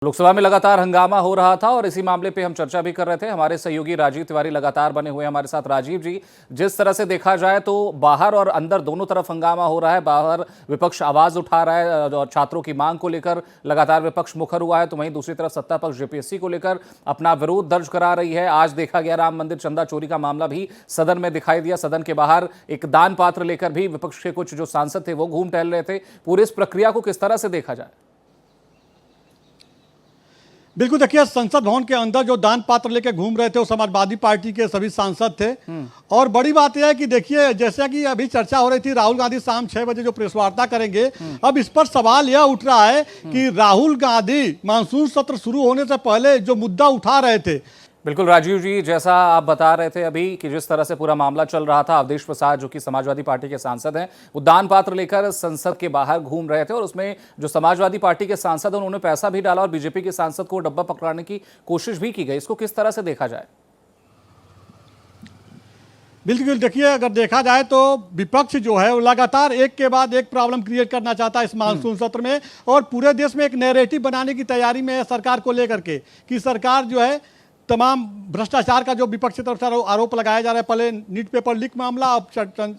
लोकसभा में लगातार हंगामा हो रहा था और इसी मामले पे हम चर्चा भी कर रहे थे। हमारे सहयोगी राजीव तिवारी लगातार बने हुए हमारे साथ। राजीव जी, जिस तरह से देखा जाए तो बाहर और अंदर दोनों तरफ हंगामा हो रहा है। बाहर विपक्ष आवाज उठा रहा है और छात्रों की मांग को लेकर लगातार विपक्ष मुखर हुआ है, तो वहीं दूसरी तरफ सत्ता पक्ष जेपीएससी को लेकर अपना विरोध दर्ज करा रही है। आज देखा गया राम मंदिर चंदा चोरी का मामला भी सदन में दिखाई दिया। सदन के बाहर एक दान पात्र लेकर भी विपक्ष के कुछ जो सांसद थे वो घूम टहल रहे थे। पूरी इस प्रक्रिया को किस तरह से देखा जाए? बिल्कुल, देखिए, संसद भवन के अंदर जो दान पात्र लेके घूम रहे थे वो समाजवादी पार्टी के सभी सांसद थे। और बड़ी बात यह है कि देखिए, जैसा कि अभी चर्चा हो रही थी, राहुल गांधी शाम 6 बजे जो प्रेस वार्ता करेंगे। अब इस पर सवाल यह उठ रहा है कि राहुल गांधी मानसून सत्र शुरू होने से पहले जो मुद्दा उठा रहे थे। बिल्कुल राजीव जी, जैसा आप बता रहे थे अभी कि जिस तरह से पूरा मामला चल रहा था, अवधेश प्रसाद जो कि समाजवादी पार्टी के सांसद हैं, वो दान पात्र लेकर संसद के बाहर घूम रहे थे और उसमें जो समाजवादी पार्टी के सांसद हैं उन्होंने पैसा भी डाला और बीजेपी के सांसद को डब्बा पकड़ाने की कोशिश भी की गई। इसको किस तरह से देखा जाए? बिल्कुल, देखिए, अगर देखा जाए तो विपक्ष जो है वो लगातार एक के बाद एक प्रॉब्लम क्रिएट करना चाहता है इस मानसून सत्र में, और पूरे देश में एक नैरेटिव बनाने की तैयारी में है सरकार को लेकर के कि सरकार जो है तमाम भ्रष्टाचार का जो विपक्ष की तरफ से आरोप लगाया जा रहा है। पहले नीट पेपर लीक मामला, अब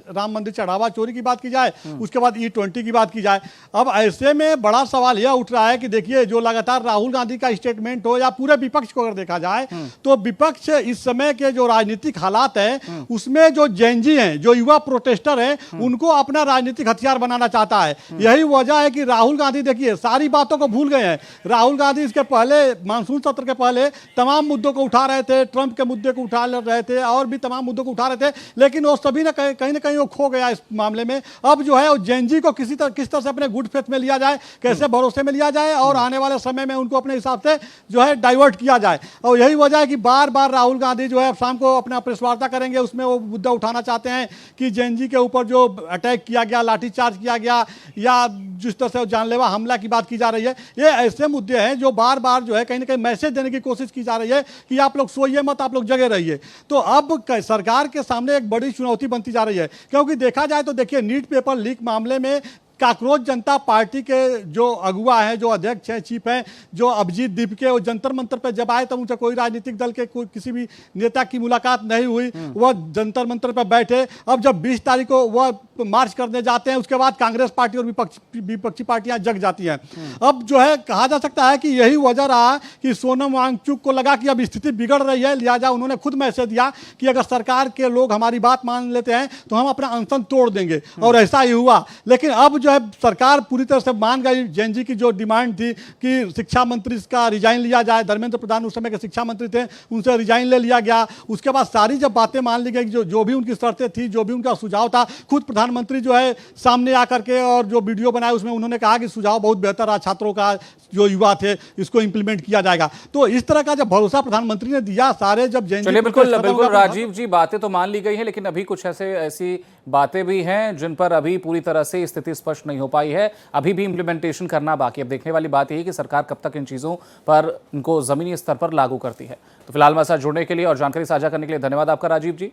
राम मंदिर चढ़ावा चोरी की बात की जाए, उसके बाद E20 की बात की जाए। अब ऐसे में बड़ा सवाल यह उठ रहा है कि देखिए, जो लगातार राहुल गांधी का स्टेटमेंट हो या पूरे विपक्ष को अगर देखा जाए तो विपक्ष इस समय के जो राजनीतिक हालात है उसमें जो जेनजी हैं, जो युवा प्रोटेस्टर हैं, उनको अपना राजनीतिक हथियार बनाना चाहता है। यही वजह है कि राहुल गांधी देखिए सारी बातों को भूल गए हैं। राहुल गांधी इसके पहले मानसून सत्र के पहले तमाम मुद्दों उठा रहे थे, ट्रंप के मुद्दे को उठा रहे थे और भी तमाम मुद्दों को उठा रहे थे, लेकिन वो सभी ने कहीं ना कहीं वो खो गया इस मामले में। अब जो है वो जेनजी को किस तरह से अपने गुड फेथ में लिया जाए, कैसे भरोसे में लिया जाए और आने वाले समय में उनको अपने हिसाब से जो है डाइवर्ट किया जाए। और यही वजह है कि बार बार राहुल गांधी जो है शाम को अपना प्रेस वार्ता करेंगे, उसमें वो मुद्दा उठाना चाहते हैं कि जेनजी के ऊपर जो अटैक किया गया, लाठीचार्ज किया गया या जिस तरह से जानलेवा हमला की बात की जा रही है, ये ऐसे मुद्दे हैं जो बार बार जो है कहीं ना कहीं मैसेज देने की कोशिश की जा रही है कि आप लोग सोइए मत, आप लोग जगे रहिए। तो अब सरकार के सामने एक बड़ी चुनौती बनती जा रही है, क्योंकि देखा जाए तो देखिए, नीट पेपर लीक मामले में काकरोच जनता पार्टी के जो अगुआ हैं, जो अध्यक्ष हैं, चीफ हैं, जो अभिजीत दीपके, वो जंतर मंतर पर जब आए तो उनसे कोई राजनीतिक दल के किसी भी नेता की मुलाकात नहीं हुई। वह जंतर मंतर पर बैठे। अब जब 20 तारीख को वह मार्च करने जाते हैं, उसके बाद कांग्रेस पार्टी और विपक्षी पार्टियां जग जाती हैं। अब जो है कहा जा सकता है कि यही वजह रहा कि सोनम वांगचुक को लगा कि अब स्थिति बिगड़ रही है, लिहाजा उन्होंने खुद मैसेज दिया कि अगर सरकार के लोग हमारी बात मान लेते हैं तो हम अपना अनशन तोड़ देंगे, और ऐसा ही हुआ। लेकिन अब जो है सरकार पूरी तरह से मान गई। जेनजी की जो डिमांड थी कि शिक्षा मंत्री का रिजाइन लिया जाए, धर्मेंद्र प्रधान उस समय के शिक्षा मंत्री थे, उनसे रिजाइन ले लिया गया। उसके बाद सारी जब बातें मान ली गई, जो भी उनकी शर्तें थी, जो भी उनका सुझाव था, खुद प्रधानमंत्री जो है सामने आकर के और जो वीडियो बनाए उसमें उन्होंने कहा कि सुझाव बहुत बेहतर रहा, छात्रों का जो युवा थे इसको इंप्लीमेंट किया जाएगा। तो इस तरह का जब भरोसा प्रधानमंत्री ने दिया, सारे जब जेनजी, बिल्कुल राजीव जी, बातें तो मान ली गई है, लेकिन अभी कुछ ऐसी बातें भी हैं जिन पर अभी पूरी तरह से स्थिति स्पष्ट नहीं हो पाई है। अभी भी इंप्लीमेंटेशन करना बाकी। अब देखने वाली बात यही है कि सरकार कब तक इन चीजों पर, इनको जमीनी स्तर पर लागू करती है। तो फिलहाल हमारे साथ जुड़ने के लिए और जानकारी साझा करने के लिए धन्यवाद आपका राजीव जी।